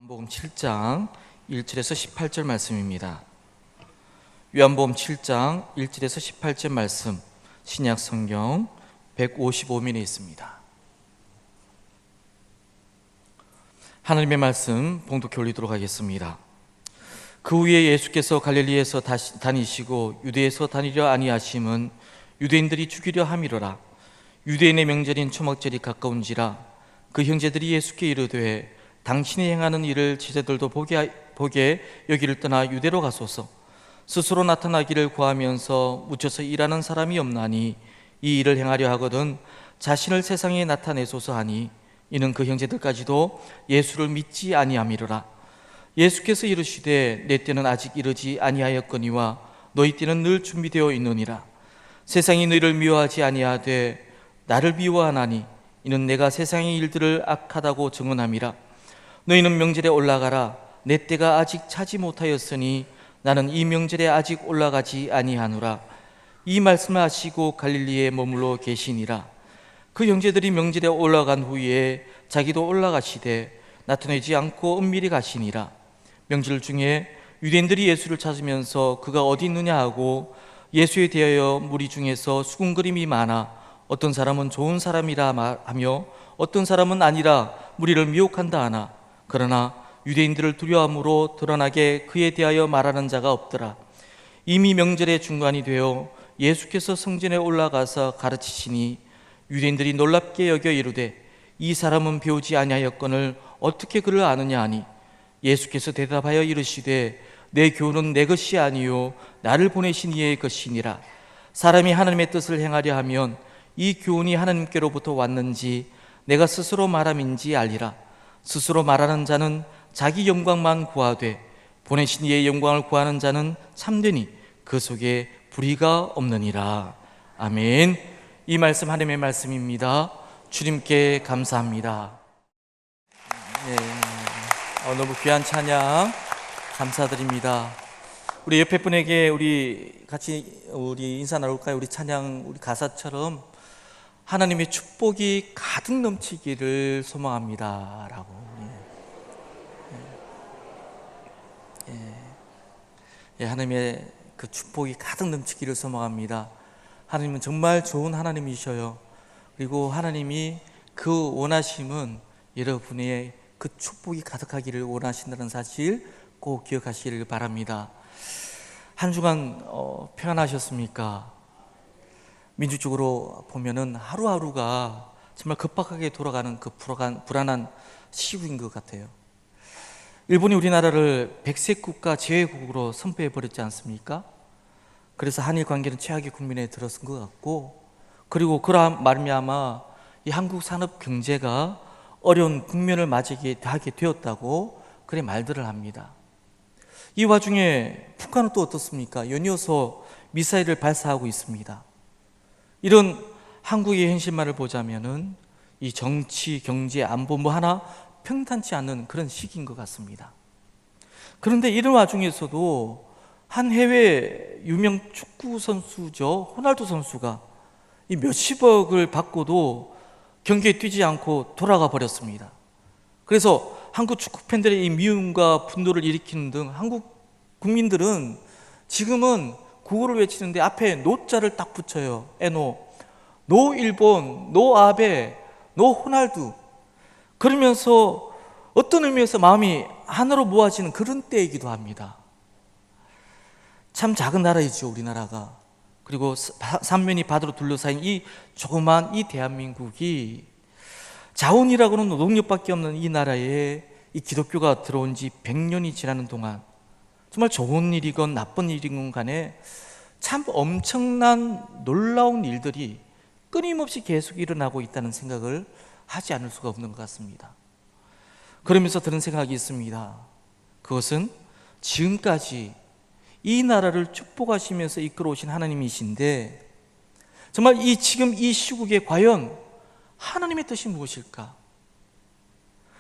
요한복음 7장 1절에서 18절 말씀입니다. 요한복음 7장 1절에서 18절 말씀, 신약 성경 155면에 있습니다. 하나님의 말씀 봉독해 올리도록 하겠습니다. 그 후에 예수께서 갈릴리에서 다니시고 유대에서 다니려 아니하심은 유대인들이 죽이려 함이로라. 유대인의 명절인 초막절이 가까운지라. 그 형제들이 예수께 이르되 당신이 행하는 일을 제자들도 보게 여기를 떠나 유대로 가소서. 스스로 나타나기를 구하면서 묻혀서 일하는 사람이 없나니 이 일을 행하려 하거든 자신을 세상에 나타내소서 하니, 이는 그 형제들까지도 예수를 믿지 아니함이로라. 예수께서 이르시되 내 때는 아직 이르지 아니하였거니와 너희 때는 늘 준비되어 있느니라. 세상이 너희를 미워하지 아니하되 나를 미워하나니 이는 내가 세상의 일들을 악하다고 증언함이라. 너희는 명절에 올라가라. 내 때가 아직 차지 못하였으니 나는 이 명절에 아직 올라가지 아니하노라. 이 말씀을 하시고 갈릴리에 머물러 계시니라. 그 형제들이 명절에 올라간 후에 자기도 올라가시되 나타내지 않고 은밀히 가시니라. 명절 중에 유대인들이 예수를 찾으면서 그가 어디 있느냐 하고 예수에 대하여 무리 중에서 수군거림이 많아 어떤 사람은 좋은 사람이라 하며 어떤 사람은 아니라 무리를 미혹한다 하나, 그러나 유대인들을 두려움으로 드러나게 그에 대하여 말하는 자가 없더라. 이미 명절의 중간이 되어 예수께서 성전에 올라가서 가르치시니 유대인들이 놀랍게 여겨 이르되 이 사람은 배우지 아니하였거늘 어떻게 그를 아느냐 하니, 예수께서 대답하여 이르시되 내 교훈은 내 것이 아니요 나를 보내신 이의 것이니라. 사람이 하나님의 뜻을 행하려 하면 이 교훈이 하나님께로부터 왔는지 내가 스스로 말함인지 알리라. 스스로 말하는 자는 자기 영광만 구하되 보내신 이의 영광을 구하는 자는 참되니 그 속에 불의가 없느니라. 아멘. 이 말씀 하나님의 말씀입니다. 주님께 감사합니다. 너무 귀한 찬양 감사드립니다. 우리 옆에 분에게 우리 같이 인사 나눌까요? 우리 찬양 우리 가사처럼 하나님의 축복이 가득 넘치기를 소망합니다 라고. 하나님의 그 축복이 가득 넘치기를 소망합니다. 하나님은 정말 좋은 하나님이셔요. 그리고 하나님이 그 원하심은 여러분의 그 축복이 가득하기를 원하신다는 사실 꼭 기억하시기를 바랍니다. 한 주간 평안하셨습니까? 민주적으로 보면은 하루하루가 정말 급박하게 돌아가는 그 불안한 시국인 것 같아요. 일본이 우리나라를 백색 국가 제외국으로 선포해 버렸지 않습니까? 그래서 한일 관계는 최악의 국면에 들어선 것 같고, 그리고 그러한 말미암아 이 한국 산업 경제가 어려운 국면을 맞이하게 되었다고 그래 말들을 합니다. 이 와중에 북한은 또 어떻습니까? 연이어서 미사일을 발사하고 있습니다. 이런 한국의 현실만을 보자면은 이 정치, 경제, 안보 하나 평탄치 않은 그런 시기인 것 같습니다. 그런데 이런 와중에서도 한 해외 유명 축구 선수죠, 호날두 선수가 이 몇십억을 받고도 경기에 뛰지 않고 돌아가 버렸습니다. 그래서 한국 축구 팬들의 이 미움과 분노를 일으키는 등 한국 국민들은 지금은 구호를 외치는데 앞에 노자를 딱 붙여요. 노 일본, 노 아베, 노 호날두. 그러면서 어떤 의미에서 마음이 하나로 모아지는 그런 때이기도 합니다. 참 작은 나라이죠, 우리나라가. 그리고 삼면이 바다로 둘러싸인 이 조그만 이 대한민국이 자원이라고는 농업밖에 없는 이 나라에 이 기독교가 들어온 지 100년이 지나는 동안 정말 좋은 일이건 나쁜 일이건 간에 참 엄청난 놀라운 일들이 끊임없이 계속 일어나고 있다는 생각을 하지 않을 수가 없는 것 같습니다. 그러면서 드는 생각이 있습니다. 그것은 지금까지 이 나라를 축복하시면서 이끌어 오신 하나님이신데, 정말 지금 이 시국에 과연 하나님의 뜻이 무엇일까?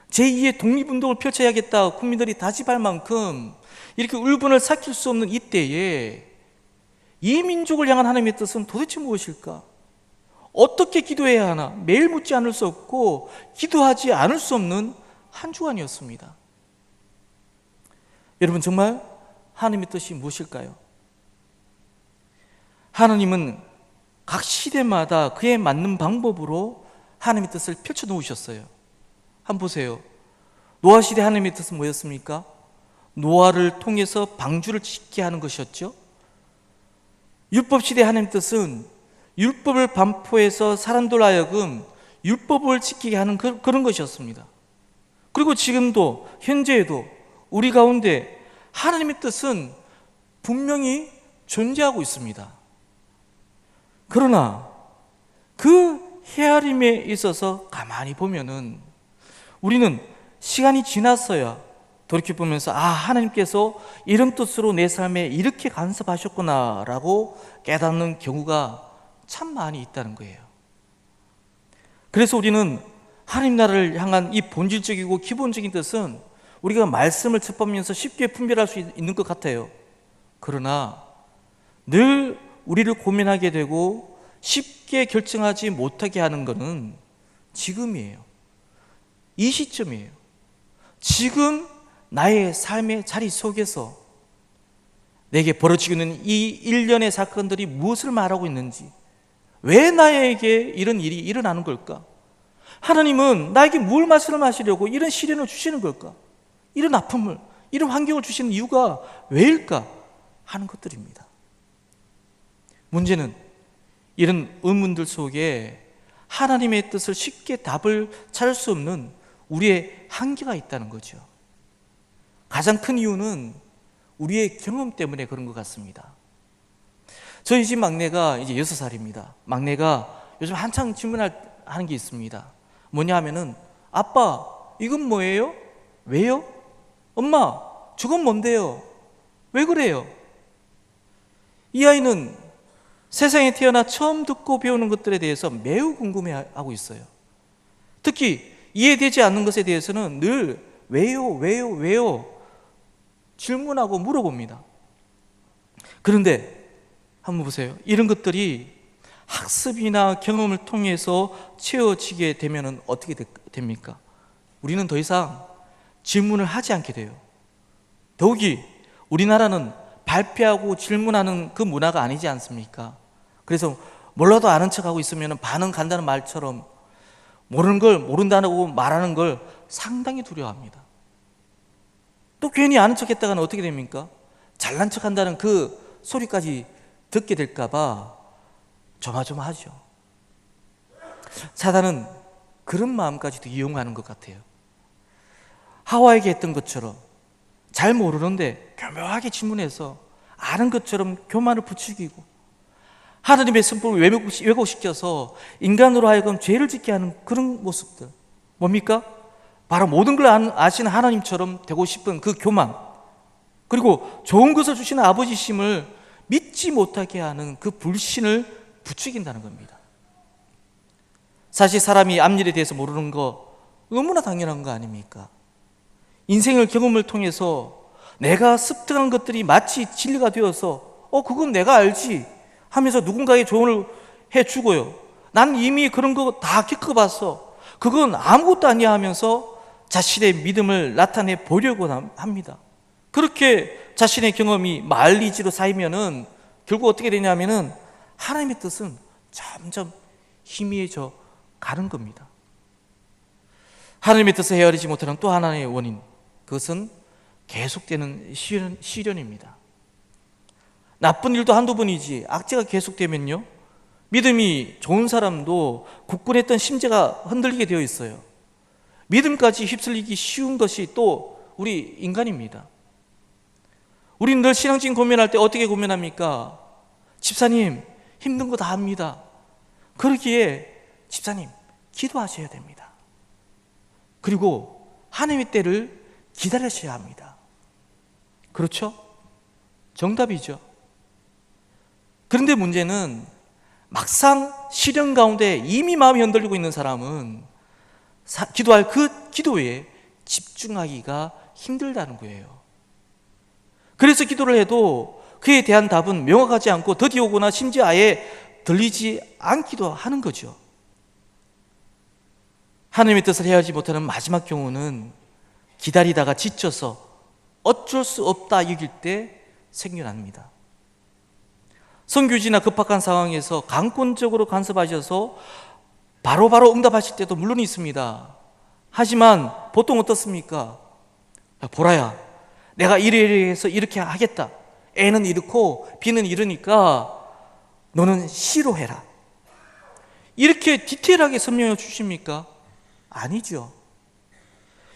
제2의 독립운동을 펼쳐야겠다 국민들이 다짐할 만큼 이렇게 울분을 삭힐 수 없는 이때에 이 민족을 향한 하나님의 뜻은 도대체 무엇일까? 어떻게 기도해야 하나? 매일 묻지 않을 수 없고 기도하지 않을 수 없는 한 주간이었습니다. 여러분, 정말 하나님의 뜻이 무엇일까요? 하나님은 각 시대마다 그에 맞는 방법으로 하나님의 뜻을 펼쳐 놓으셨어요. 한번 보세요. 노아 시대 하나님의 뜻은 뭐였습니까? 노아를 통해서 방주를 짓게 하는 것이었죠. 율법 시대 하나님의 뜻은 율법을 반포해서 사람들 하여금 율법을 지키게 하는 그런 것이었습니다. 그리고 지금도 현재에도 우리 가운데 하나님의 뜻은 분명히 존재하고 있습니다. 그러나 그 헤아림에 있어서 가만히 보면은 우리는 시간이 지났어야 돌이켜보면서 하나님께서 이런 뜻으로 내 삶에 이렇게 간섭하셨구나 라고 깨닫는 경우가 참 많이 있다는 거예요. 그래서 우리는 하나님 나라를 향한 이 본질적이고 기본적인 뜻은 우리가 말씀을 접하면서 쉽게 분별할 수 있는 것 같아요. 그러나 늘 우리를 고민하게 되고 쉽게 결정하지 못하게 하는 것은 지금이에요. 이 시점이에요. 지금 나의 삶의 자리 속에서 내게 벌어지고 있는 이 일련의 사건들이 무엇을 말하고 있는지, 왜 나에게 이런 일이 일어나는 걸까? 하나님은 나에게 뭘 말씀하시려고 이런 시련을 주시는 걸까? 이런 아픔을, 이런 환경을 주시는 이유가 왜일까? 하는 것들입니다. 문제는 이런 의문들 속에 하나님의 뜻을 쉽게 답을 찾을 수 없는 우리의 한계가 있다는 거죠. 가장 큰 이유는 우리의 경험 때문에 그런 것 같습니다. 저희 집 막내가 이제 6살입니다. 막내가 요즘 한창 질문하는 게 있습니다. 뭐냐 하면은, 아빠, 이건 뭐예요? 왜요? 엄마, 저건 뭔데요? 왜 그래요? 이 아이는 세상에 태어나 처음 듣고 배우는 것들에 대해서 매우 궁금해하고 있어요. 특히 이해되지 않는 것에 대해서는 늘 왜요? 질문하고 물어봅니다. 그런데 한번 보세요. 이런 것들이 학습이나 경험을 통해서 채워지게 되면 어떻게 됩니까? 우리는 더 이상 질문을 하지 않게 돼요. 더욱이 우리나라는 발표하고 질문하는 그 문화가 아니지 않습니까? 그래서 몰라도 아는 척하고 있으면 반응 간다는 말처럼 모르는 걸 모른다고 말하는 걸 상당히 두려워합니다. 또 괜히 아는 척 했다가는 어떻게 됩니까? 잘난 척 한다는 그 소리까지 듣게 될까 봐 조마조마하죠. 사단은 그런 마음까지도 이용하는 것 같아요. 하와에게 했던 것처럼 잘 모르는데 교묘하게 질문해서 아는 것처럼 교만을 부추기고 하나님의 선법을 왜곡시켜서 인간으로 하여금 죄를 짓게 하는 그런 모습들, 뭡니까? 바로 모든 걸 아시는 하나님처럼 되고 싶은 그 교만, 그리고 좋은 것을 주시는 아버지심을 믿지 못하게 하는 그 불신을 부추긴다는 겁니다. 사실 사람이 앞일에 대해서 모르는 거 너무나 당연한 거 아닙니까? 인생을 경험을 통해서 내가 습득한 것들이 마치 진리가 되어서 그건 내가 알지 하면서 누군가의 조언을 해주고요. 난 이미 그런 거 다 겪어봤어. 그건 아무것도 아니야 하면서 자신의 믿음을 나타내 보려고 합니다. 그렇게 자신의 경험이 마일리지로 쌓이면은 결국 어떻게 되냐면은 하나님의 뜻은 점점 희미해져 가는 겁니다. 하나님의 뜻을 헤아리지 못하는 또 하나의 원인, 그것은 계속되는 시련입니다. 나쁜 일도 한두 번이지 악재가 계속되면요, 믿음이 좋은 사람도 굳건했던 심재가 흔들리게 되어 있어요. 믿음까지 휩쓸리기 쉬운 것이 또 우리 인간입니다. 우리는 늘 신앙적인 고민할 때 어떻게 고민합니까? 집사님, 힘든 거 다 합니다. 그러기에 집사님, 기도하셔야 됩니다. 그리고 하나님의 때를 기다리셔야 합니다. 그렇죠? 정답이죠. 그런데 문제는 막상 시련 가운데 이미 마음이 흔들리고 있는 사람은 기도할 그 기도에 집중하기가 힘들다는 거예요. 그래서 기도를 해도 그에 대한 답은 명확하지 않고 더디 오거나 심지어 아예 들리지 않기도 하는 거죠. 하나님의 뜻을 헤아리지 못하는 마지막 경우는 기다리다가 지쳐서 어쩔 수 없다 여길 때 생겨납니다. 선교지나 급박한 상황에서 강권적으로 간섭하셔서 바로바로 응답하실 때도 물론 있습니다. 하지만 보통 어떻습니까? 야, 보라야, 내가 이래 해서 이렇게 하겠다. A는 이렇고 B는 이러니까 너는 C로 해라. 이렇게 디테일하게 설명해 주십니까? 아니죠.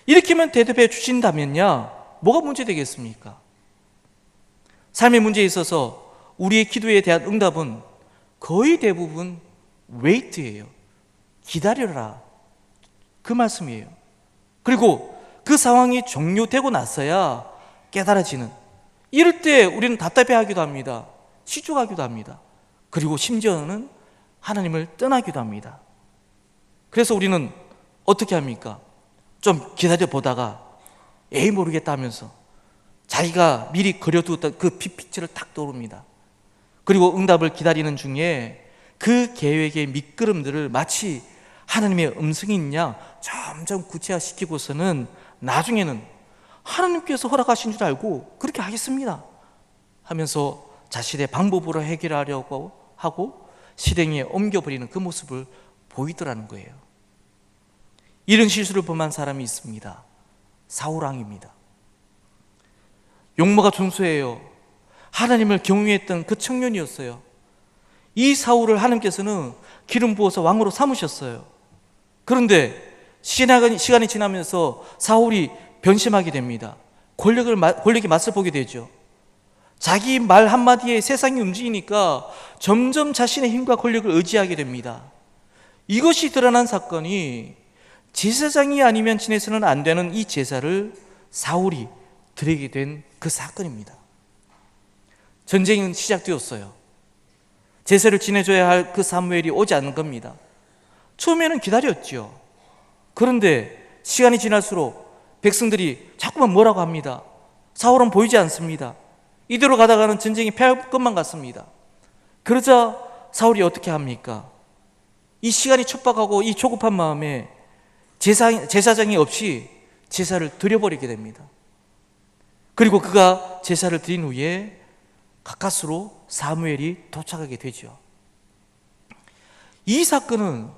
이렇게만 대답해 주신다면요, 뭐가 문제되겠습니까? 삶의 문제에 있어서 우리의 기도에 대한 응답은 거의 대부분 웨이트예요. 기다려라, 그 말씀이에요. 그리고 그 상황이 종료되고 나서야 깨달아지는, 이럴 때 우리는 답답해하기도 합니다. 시족하기도 합니다. 그리고 심지어는 하나님을 떠나기도 합니다. 그래서 우리는 어떻게 합니까? 좀 기다려보다가 에이 모르겠다 하면서 자기가 미리 그려두었던 그 빅피처를 딱 떠오릅니다. 그리고 응답을 기다리는 중에 그 계획의 밑거름들을 마치 하나님의 음성이냐 점점 구체화시키고서는 나중에는 하나님께서 허락하신 줄 알고 그렇게 하겠습니다 하면서 자신의 방법으로 해결하려고 하고 실행에 옮겨버리는 그 모습을 보이더라는 거예요. 이런 실수를 범한 사람이 있습니다. 사울왕입니다. 용모가 준수해요. 하나님을 경외했던 그 청년이었어요. 이 사울을 하나님께서는 기름 부어서 왕으로 삼으셨어요. 그런데 시간이 지나면서 사울이 변심하게 됩니다. 권력의 맛을 보게 되죠. 자기 말 한마디에 세상이 움직이니까 점점 자신의 힘과 권력을 의지하게 됩니다. 이것이 드러난 사건이 제사장이 아니면 지내서는 안 되는 이 제사를 사울이 드리게 된 그 사건입니다. 전쟁은 시작되었어요. 제사를 지내줘야 할 그 사무엘이 오지 않는 겁니다. 처음에는 기다렸죠. 그런데 시간이 지날수록 백성들이 자꾸만 뭐라고 합니다. 사울은 보이지 않습니다. 이대로 가다가는 전쟁이 패할 것만 같습니다. 그러자 사울이 어떻게 합니까? 이 시간이 촉박하고 이 조급한 마음에 제사장이 없이 제사를 드려버리게 됩니다. 그리고 그가 제사를 드린 후에 가까스로 사무엘이 도착하게 되죠. 이 사건은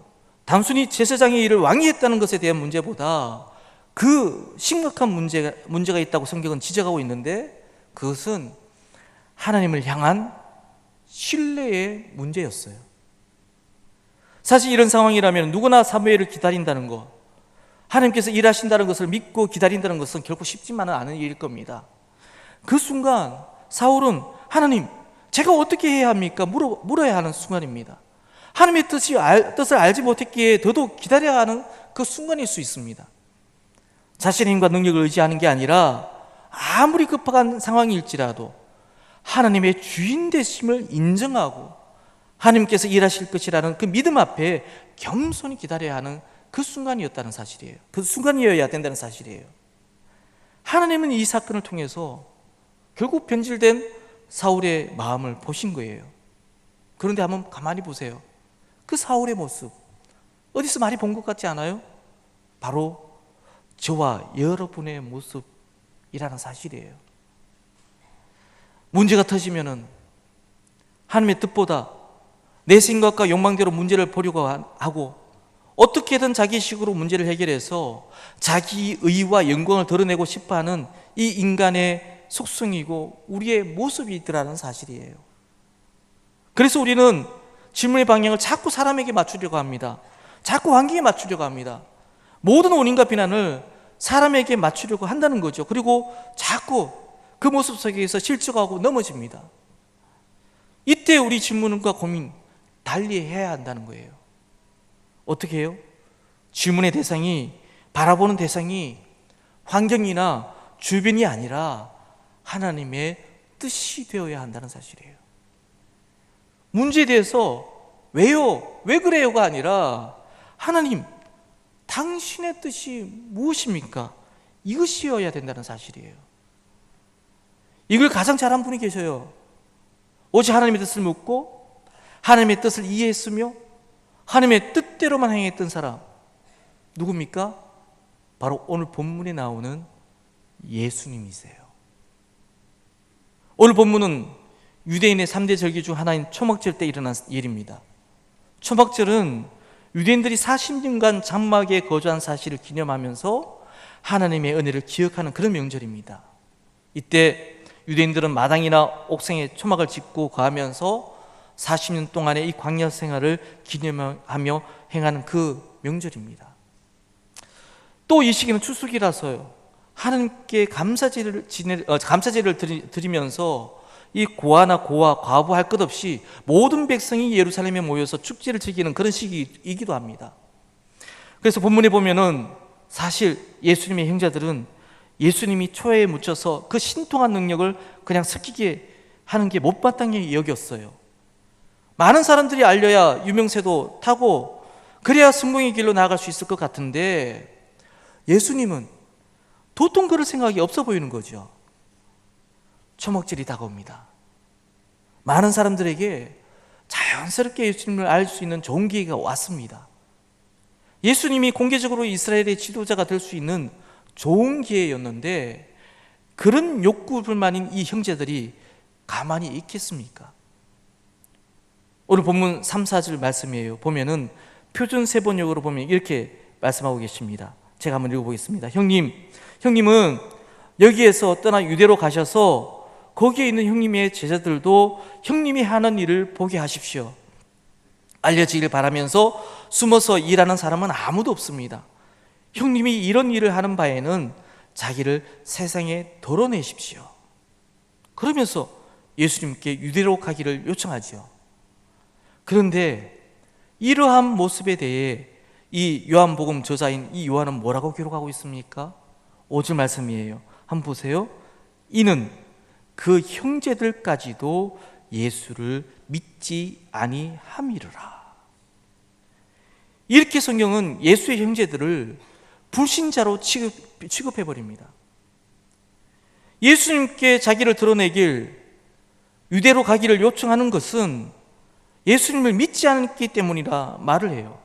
단순히 제사장의 일을 왕이 했다는 것에 대한 문제보다 그 심각한 문제가 있다고 성경은 지적하고 있는데, 그것은 하나님을 향한 신뢰의 문제였어요. 사실 이런 상황이라면 누구나 사무엘을 기다린다는 것, 하나님께서 일하신다는 것을 믿고 기다린다는 것은 결코 쉽지만은 않은 일일 겁니다. 그 순간 사울은 하나님, 제가 어떻게 해야 합니까? 물어야 하는 순간입니다. 하나님의 뜻을 알지 못했기에 더더욱 기다려야 하는 그 순간일 수 있습니다. 자신의 힘과 능력을 의지하는 게 아니라 아무리 급박한 상황일지라도 하나님의 주인 되심을 인정하고 하나님께서 일하실 것이라는 그 믿음 앞에 겸손히 기다려야 하는 그 순간이었다는 사실이에요. 그 순간이어야 된다는 사실이에요. 하나님은 이 사건을 통해서 결국 변질된 사울의 마음을 보신 거예요. 그런데 한번 가만히 보세요. 그 사울의 모습, 어디서 많이 본 것 같지 않아요? 바로 저와 여러분의 모습이라는 사실이에요. 문제가 터지면은 하나님의 뜻보다 내 생각과 욕망대로 문제를 보려고 하고 어떻게든 자기 식으로 문제를 해결해서 자기 의와 영광을 드러내고 싶어하는 이 인간의 속성이고 우리의 모습이더라는 사실이에요. 그래서 우리는 질문의 방향을 자꾸 사람에게 맞추려고 합니다. 자꾸 환경에 맞추려고 합니다. 모든 원인과 비난을 사람에게 맞추려고 한다는 거죠. 그리고 자꾸 그 모습 속에서 실족하고 넘어집니다. 이때 우리 질문과 고민 달리 해야 한다는 거예요. 어떻게 해요? 질문의 대상이, 바라보는 대상이 환경이나 주변이 아니라 하나님의 뜻이 되어야 한다는 사실이에요. 문제에 대해서 왜요? 왜 그래요가 아니라 하나님, 당신의 뜻이 무엇입니까? 이것이어야 된다는 사실이에요. 이걸 가장 잘한 분이 계셔요. 오직 하나님의 뜻을 묻고 하나님의 뜻을 이해했으며 하나님의 뜻대로만 행했던 사람, 누굽니까? 바로 오늘 본문에 나오는 예수님이세요. 오늘 본문은 유대인의 3대 절기 중 하나인 초막절 때 일어난 일입니다. 초막절은 유대인들이 40년간 장막에 거주한 사실을 기념하면서 하나님의 은혜를 기억하는 그런 명절입니다. 이때 유대인들은 마당이나 옥상에 초막을 짓고 거하면서 40년 동안의 이 광야 생활을 기념하며 행하는 그 명절입니다. 또 이 시기는 추수기라서요, 하나님께 감사제를 드리면서 이 고아나 고아, 과부 할 것 없이 모든 백성이 예루살렘에 모여서 축제를 즐기는 그런 시기이기도 합니다. 그래서 본문에 보면은 사실 예수님의 형제들은 예수님이 초에 묻혀서 그 신통한 능력을 그냥 섞이게 하는 게 못마땅히 여겼어요. 많은 사람들이 알려야 유명세도 타고 그래야 성공의 길로 나아갈 수 있을 것 같은데 예수님은 도통 그럴 생각이 없어 보이는 거죠. 초막절이 다가옵니다. 많은 사람들에게 자연스럽게 예수님을 알 수 있는 좋은 기회가 왔습니다. 예수님이 공개적으로 이스라엘의 지도자가 될 수 있는 좋은 기회였는데 그런 욕구 불만인 이 형제들이 가만히 있겠습니까? 오늘 본문 3, 4절 말씀이에요. 보면은 표준 세번역으로 보면 이렇게 말씀하고 계십니다. 제가 한번 읽어보겠습니다. 형님은 여기에서 떠나 유대로 가셔서 거기에 있는 형님의 제자들도 형님이 하는 일을 보게 하십시오. 알려지길 바라면서 숨어서 일하는 사람은 아무도 없습니다. 형님이 이런 일을 하는 바에는 자기를 세상에 드러내십시오. 그러면서 예수님께 유대로 가기를 요청하지요. 그런데 이러한 모습에 대해 이 요한복음 저자인 이 요한은 뭐라고 기록하고 있습니까? 5절 말씀이에요. 한번 보세요. 이는 그 형제들까지도 예수를 믿지 아니함이르라. 이렇게 성경은 예수의 형제들을 불신자로 취급해버립니다. 예수님께 자기를 드러내길 유대로 가기를 요청하는 것은 예수님을 믿지 않기 때문이라 말을 해요.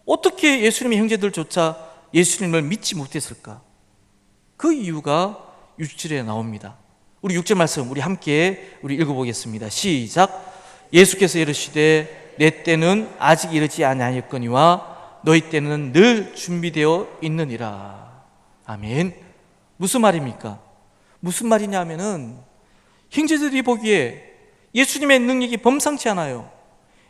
어떻게 예수님의 형제들조차 예수님을 믿지 못했을까? 그 이유가 6절에 나옵니다. 우리 6절 말씀 우리 함께 읽어보겠습니다. 시작. 예수께서 이르시되 내 때는 아직 이르지 아니하였거니와 너희 때는 늘 준비되어 있느니라. 아멘. 무슨 말입니까? 무슨 말이냐면은 형제들이 보기에 예수님의 능력이 범상치 않아요.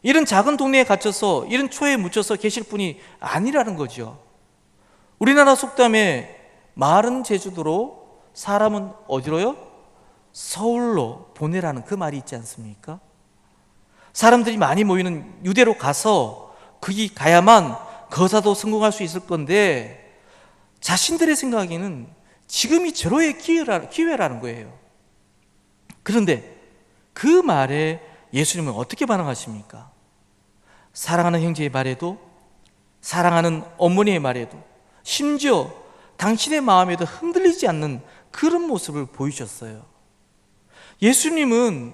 이런 작은 동네에 갇혀서 이런 초에 묻혀서 계실 분이 아니라는 거죠. 우리나라 속담에 말은 제주도로 사람은 어디로요? 서울로 보내라는 그 말이 있지 않습니까? 사람들이 많이 모이는 유대로 가서 거기 가야만 거사도 성공할 수 있을 건데 자신들의 생각에는 지금이 절호의 기회라는 거예요. 그런데 그 말에 예수님은 어떻게 반응하십니까? 사랑하는 형제의 말에도, 사랑하는 어머니의 말에도, 심지어 당신의 마음에도 흔들리지 않는 그런 모습을 보이셨어요. 예수님은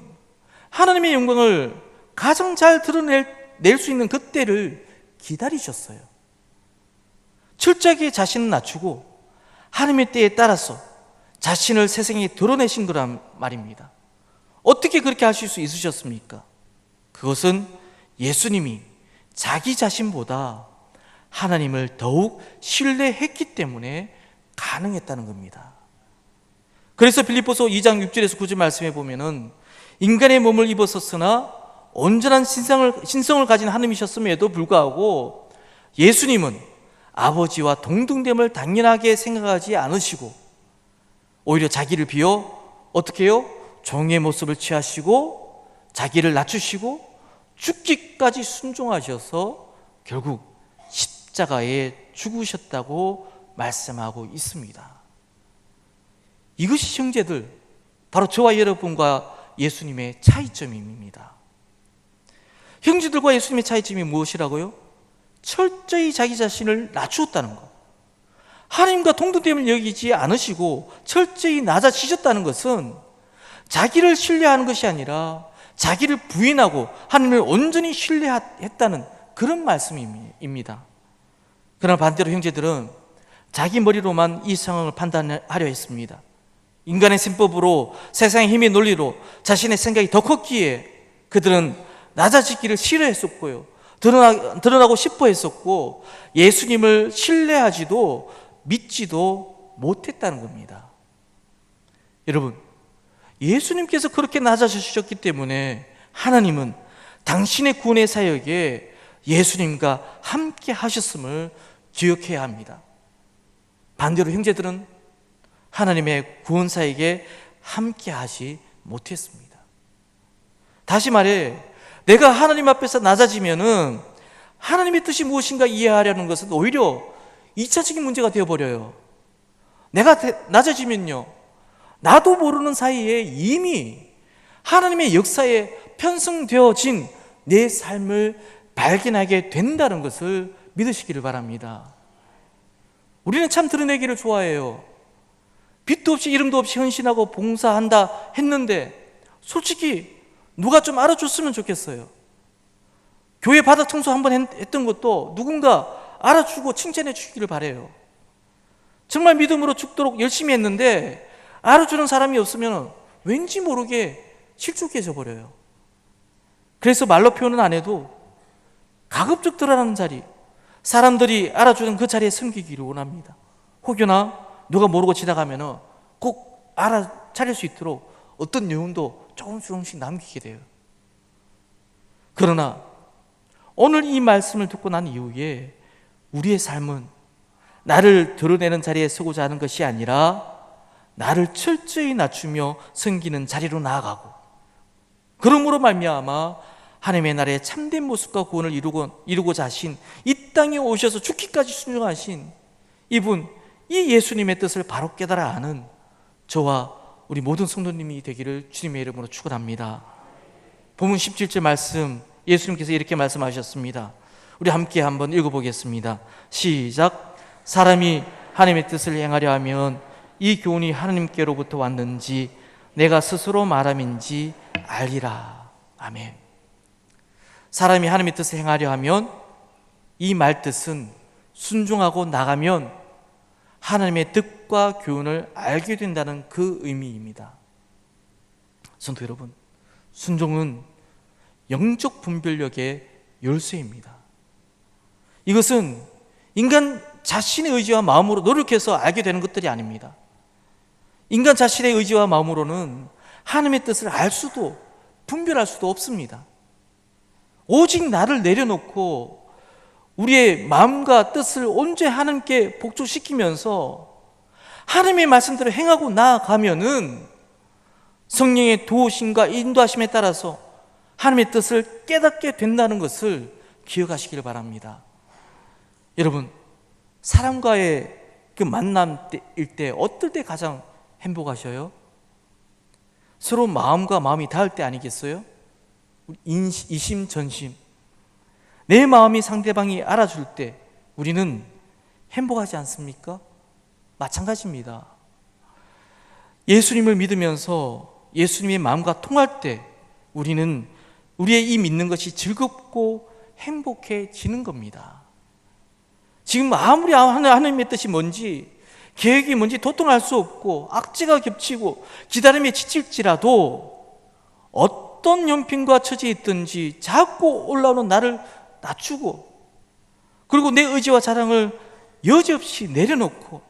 하나님의 영광을 가장 잘 드러낼 수 있는 그때를 기다리셨어요. 철저하게 자신을 낮추고 하나님의 때에 따라서 자신을 세상에 드러내신 거란 말입니다. 어떻게 그렇게 하실 수 있으셨습니까? 그것은 예수님이 자기 자신보다 하나님을 더욱 신뢰했기 때문에 가능했다는 겁니다. 그래서 빌립보서 2장 6절에서 9절 말씀해 보면은 인간의 몸을 입었었으나 온전한 신성을 가진 하나님이셨음에도 불구하고 예수님은 아버지와 동등됨을 당연하게 생각하지 않으시고 오히려 자기를 비워 어떻게 해요? 종의 모습을 취하시고 자기를 낮추시고 죽기까지 순종하셔서 결국 십자가에 죽으셨다고 말씀하고 있습니다. 이것이 형제들, 바로 저와 여러분과 예수님의 차이점입니다. 형제들과 예수님의 차이점이 무엇이라고요? 철저히 자기 자신을 낮추었다는 것. 하나님과 동등됨을 여기지 않으시고 철저히 낮아지셨다는 것은 자기를 신뢰하는 것이 아니라 자기를 부인하고 하나님을 온전히 신뢰했다는 그런 말씀입니다. 그러나 반대로 형제들은 자기 머리로만 이 상황을 판단하려 했습니다. 인간의 셈법으로, 세상의 힘의 논리로 자신의 생각이 더 컸기에 그들은 낮아지기를 싫어했었고요, 드러나고 싶어 했었고, 예수님을 신뢰하지도 믿지도 못했다는 겁니다. 여러분, 예수님께서 그렇게 낮아지셨기 때문에 하나님은 당신의 구원의 사역에 예수님과 함께 하셨음을 기억해야 합니다. 반대로 형제들은 하나님의 구원 사역에 함께 하지 못했습니다. 다시 말해, 내가 하나님 앞에서 낮아지면은 하나님의 뜻이 무엇인가 이해하려는 것은 오히려 2차적인 문제가 되어버려요. 내가 낮아지면요, 나도 모르는 사이에 이미 하나님의 역사에 편성되어진 내 삶을 발견하게 된다는 것을 믿으시기를 바랍니다. 우리는 참 드러내기를 좋아해요. 빛도 없이 이름도 없이 헌신하고 봉사한다 했는데 솔직히 누가 좀 알아줬으면 좋겠어요. 교회 바닥 청소 한번 했던 것도 누군가 알아주고 칭찬해 주기를 바라요. 정말 믿음으로 죽도록 열심히 했는데 알아주는 사람이 없으면 왠지 모르게 실족해져 버려요. 그래서 말로 표현은 안 해도 가급적 드러나는 자리, 사람들이 알아주는 그 자리에 섬기기를 원합니다. 혹여나 누가 모르고 지나가면 꼭 알아차릴 수 있도록 어떤 요운도 조금씩 남기게 돼요. 그러나 오늘 이 말씀을 듣고 난 이후에 우리의 삶은 나를 드러내는 자리에 서고자 하는 것이 아니라 나를 철저히 낮추며 섬기는 자리로 나아가고, 그러므로 말미암아 하나님의 나라의 참된 모습과 구원을 이루고자 하신, 이 땅에 오셔서 죽기까지 순종하신 이분, 이 예수님의 뜻을 바로 깨달아 아는 저와 우리 모든 성도님이 되기를 주님의 이름으로 축원합니다. 본문 17절 말씀, 예수님께서 이렇게 말씀하셨습니다. 우리 함께 한번 읽어보겠습니다. 시작. 사람이 하나님의 뜻을 행하려 하면 이 교훈이 하나님께로부터 왔는지 내가 스스로 말함인지 알리라. 아멘. 사람이 하나님의 뜻을 행하려 하면, 이 말뜻은 순종하고 나가면 하나님의 뜻과 교훈을 알게 된다는 그 의미입니다. 성도 여러분, 순종은 영적 분별력의 열쇠입니다. 이것은 인간 자신의 의지와 마음으로 노력해서 알게 되는 것들이 아닙니다. 인간 자신의 의지와 마음으로는 하나님의 뜻을 알 수도 분별할 수도 없습니다. 오직 나를 내려놓고 우리의 마음과 뜻을 온전히 하나님께 복종시키면서 하나님의 말씀대로 행하고 나아가면은 성령의 도우심과 인도하심에 따라서 하나님의 뜻을 깨닫게 된다는 것을 기억하시길 바랍니다. 여러분, 사람과의 그 만남일 때 어떨 때 가장 행복하셔요? 서로 마음과 마음이 닿을 때 아니겠어요? 이심전심, 내 마음이 상대방이 알아줄 때 우리는 행복하지 않습니까? 마찬가지입니다. 예수님을 믿으면서 예수님의 마음과 통할 때 우리는 우리의 이 믿는 것이 즐겁고 행복해지는 겁니다. 지금 아무리 하나님의 뜻이 뭔지, 계획이 뭔지 도통할 수 없고 악재가 겹치고 기다림에 지칠지라도 어떤 형편과 처지에 있든지 자꾸 올라오는 나를 낮추고, 그리고 내 의지와 자랑을 여지없이 내려놓고,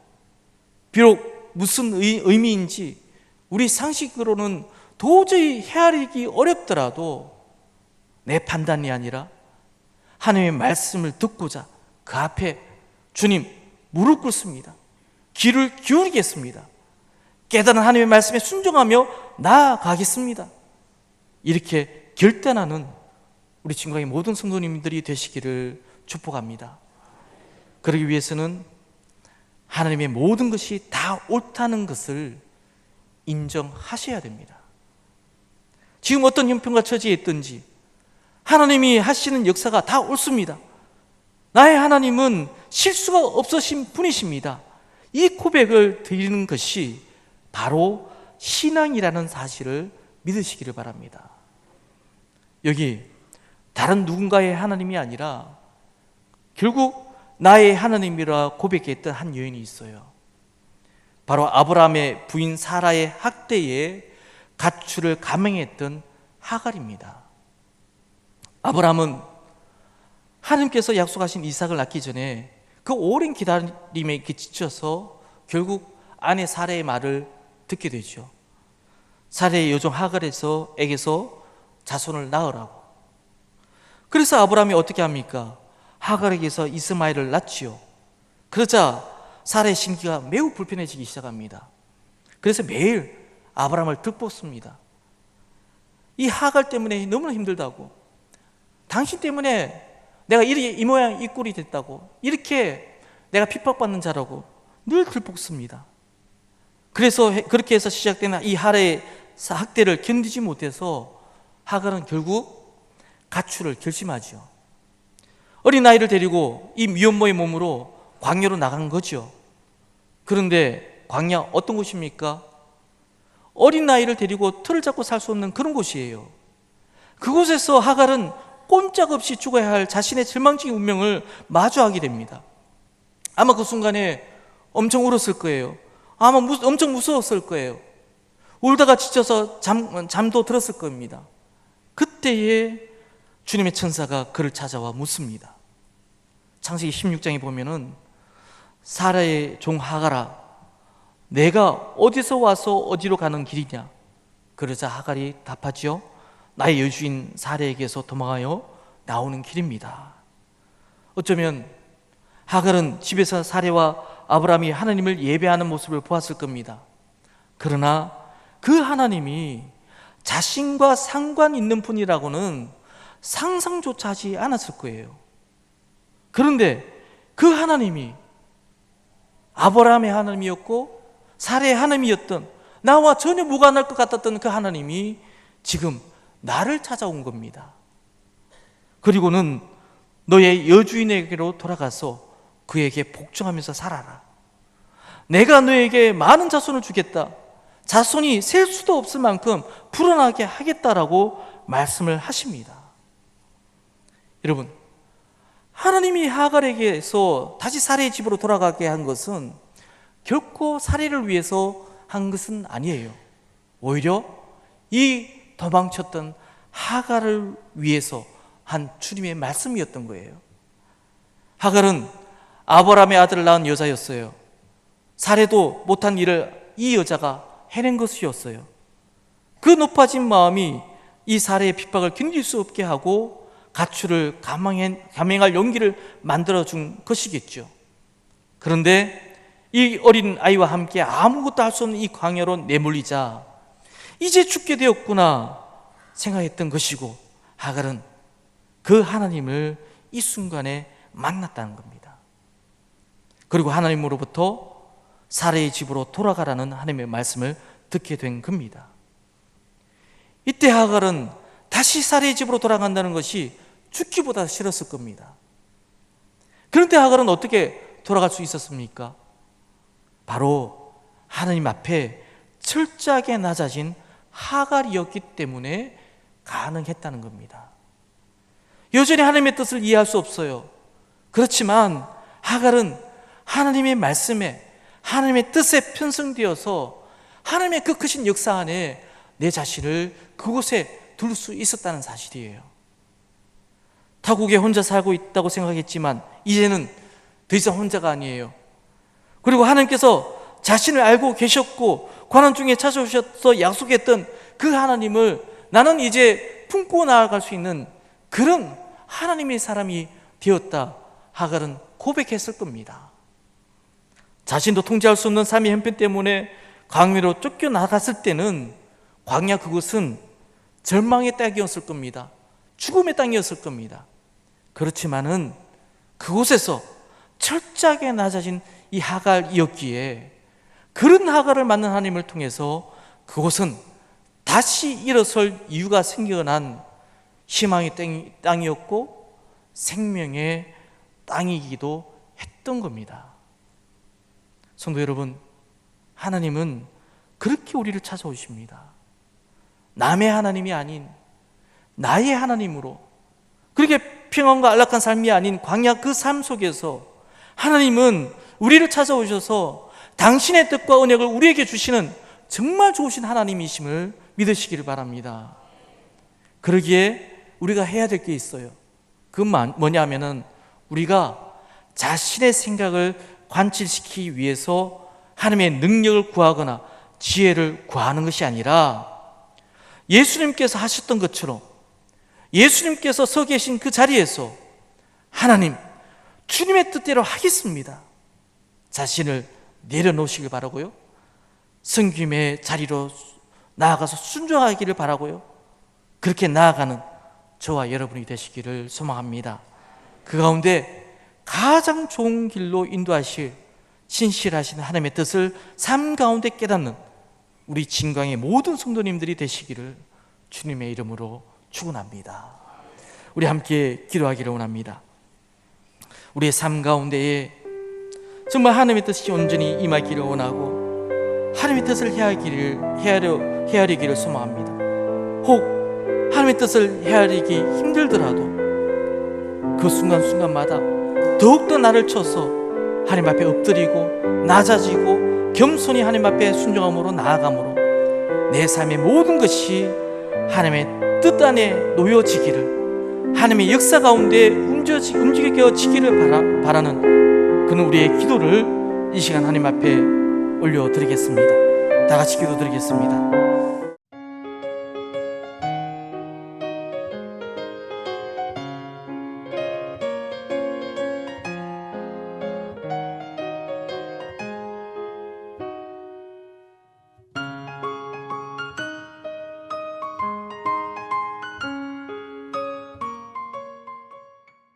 비록 무슨 의미인지 우리 상식으로는 도저히 헤아리기 어렵더라도 내 판단이 아니라 하나님의 말씀을 듣고자 그 앞에 주님 무릎 꿇습니다. 귀를 기울이겠습니다. 깨달은 하나님의 말씀에 순종하며 나아가겠습니다. 이렇게 결단하는 우리 지금까지 모든 성도님들이 되시기를 축복합니다. 그러기 위해서는 하나님의 모든 것이 다 옳다는 것을 인정하셔야 됩니다. 지금 어떤 형편과 처지에 있든지 하나님이 하시는 역사가 다 옳습니다. 나의 하나님은 실수가 없으신 분이십니다. 이 고백을 드리는 것이 바로 신앙이라는 사실을 믿으시기를 바랍니다. 여기 다른 누군가의 하나님이 아니라 결국 나의 하나님이라 고백했던 한 여인이 있어요. 바로 아브라함의 부인 사라의 학대에 가출을 감행했던 하갈입니다. 아브라함은 하나님께서 약속하신 이삭을 낳기 전에 그 오랜 기다림에 지쳐서 결국 아내 사라의 말을 듣게 되죠. 사라의 여종 하갈에게서 자손을 낳으라고. 그래서 아브라함이 어떻게 합니까? 하갈에게서 이스마엘을 낳지요. 그러자 사라의 심기가 매우 불편해지기 시작합니다. 그래서 매일 아브라함을 득볶습니다. 이 하갈 때문에 너무나 힘들다고, 당신 때문에 내가 이렇게 이 모양 이 꼴이 됐다고, 이렇게 내가 핍박받는 자라고 늘 들볶습니다. 그래서 그렇게 해서 시작되는 이 하갈의 학대를 견디지 못해서 하갈은 결국 가출을 결심하죠. 어린 아이를 데리고 이 미혼모의 몸으로 광야로 나간 거죠. 그런데 광야 어떤 곳입니까? 어린 아이를 데리고 틀을 잡고 살 수 없는 그런 곳이에요. 그곳에서 하갈은 꼼짝없이 죽어야 할 자신의 절망적인 운명을 마주하게 됩니다. 아마 그 순간에 엄청 울었을 거예요. 아마 엄청 무서웠을 거예요. 울다가 지쳐서 잠도 들었을 겁니다. 그때에 주님의 천사가 그를 찾아와 묻습니다. 창세기 16장에 보면은 사라의 종 하갈아, 내가 어디서 와서 어디로 가는 길이냐? 그러자 하갈이 답하지요. 나의 여주인 사라에게서 도망하여 나오는 길입니다. 어쩌면 하갈은 집에서 사라와 아브라함이 하나님을 예배하는 모습을 보았을 겁니다. 그러나 그 하나님이 자신과 상관 있는 분이라고는 상상조차 하지 않았을 거예요. 그런데 그 하나님이 아브라함의 하나님이었고 사라의 하나님이었던, 나와 전혀 무관할 것 같았던 그 하나님이 지금 나를 찾아온 겁니다. 그리고는 너의 여주인에게로 돌아가서 그에게 복종하면서 살아라. 내가 너에게 많은 자손을 주겠다. 자손이 셀 수도 없을 만큼 불어나게 하겠다라고 말씀을 하십니다. 여러분, 하나님이 하갈에게서 다시 사라의 집으로 돌아가게 한 것은 결코 사라를 위해서 한 것은 아니에요. 오히려 이 도망쳤던 하갈을 위해서 한 주님의 말씀이었던 거예요. 하갈은 아브라함의 아들을 낳은 여자였어요. 사라도 못한 일을 이 여자가 해낸 것이었어요. 그 높아진 마음이 이 사라의 핍박을 견딜 수 없게 하고 가출을 감행할 용기를 만들어준 것이겠죠. 그런데 이 어린 아이와 함께 아무것도 할 수 없는 이 광야로 내몰리자 이제 죽게 되었구나 생각했던 것이고, 하갈은 그 하나님을 이 순간에 만났다는 겁니다. 그리고 하나님으로부터 사라의 집으로 돌아가라는 하나님의 말씀을 듣게 된 겁니다. 이때 하갈은 다시 사라의 집으로 돌아간다는 것이 죽기보다 싫었을 겁니다. 그런데 하갈은 어떻게 돌아갈 수 있었습니까? 바로 하나님 앞에 철저하게 낮아진 하갈이었기 때문에 가능했다는 겁니다. 여전히 하나님의 뜻을 이해할 수 없어요. 그렇지만 하갈은 하나님의 말씀에, 하나님의 뜻에 편성되어서 하나님의 그 크신 역사 안에 내 자신을 그곳에 둘 수 있었다는 사실이에요. 타국에 혼자 살고 있다고 생각했지만 이제는 더 이상 혼자가 아니에요. 그리고 하나님께서 자신을 알고 계셨고 고난 중에 찾아오셔서 약속했던 그 하나님을 나는 이제 품고 나아갈 수 있는 그런 하나님의 사람이 되었다, 하갈은 고백했을 겁니다. 자신도 통제할 수 없는 삶의 형편 때문에 광야로 쫓겨나갔을 때는 광야 그곳은 절망의 땅이었을 겁니다. 죽음의 땅이었을 겁니다. 그렇지만은 그곳에서 철저하게 낮아진 이 하갈이었기에 그런 하갈을 만난 하나님을 통해서 그곳은 다시 일어설 이유가 생겨난 희망의 땅이었고 생명의 땅이기도 했던 겁니다. 성도 여러분, 하나님은 그렇게 우리를 찾아오십니다. 남의 하나님이 아닌 나의 하나님으로, 그렇게 평안과 안락한 삶이 아닌 광야 그 삶 속에서 하나님은 우리를 찾아오셔서 당신의 뜻과 은혜를 우리에게 주시는 정말 좋으신 하나님이심을 믿으시기를 바랍니다. 그러기에 우리가 해야 될 게 있어요. 그건 뭐냐 하면은 우리가 자신의 생각을 관철시키기 위해서 하나님의 능력을 구하거나 지혜를 구하는 것이 아니라 예수님께서 하셨던 것처럼 예수님께서 서 계신 그 자리에서 하나님, 주님의 뜻대로 하겠습니다, 자신을 내려놓으시길 바라고요. 섬김의 자리로 나아가서 순종하기를 바라고요. 그렇게 나아가는 저와 여러분이 되시기를 소망합니다. 그 가운데 가장 좋은 길로 인도하실 신실하신 하나님의 뜻을 삶 가운데 깨닫는 우리 진광의 모든 성도님들이 되시기를 주님의 이름으로 축원합니다. 우리 함께 기도하기를 원합니다. 우리의 삶 가운데에 정말 하나님의 뜻이 온전히 임하기를 원하고 하나님의 뜻을 헤아리기를 소망합니다. 혹 하나님의 뜻을 헤아리기 힘들더라도 그 순간순간마다 더욱더 나를 쳐서 하나님 앞에 엎드리고 낮아지고 겸손히 하나님 앞에 순종함으로 나아감으로 내 삶의 모든 것이 하나님의 뜻 안에 놓여지기를, 하나님의 역사 가운데 움직여지기를 바라는 그는 우리의 기도를 이 시간 하나님 앞에 올려드리겠습니다. 다 같이 기도드리겠습니다.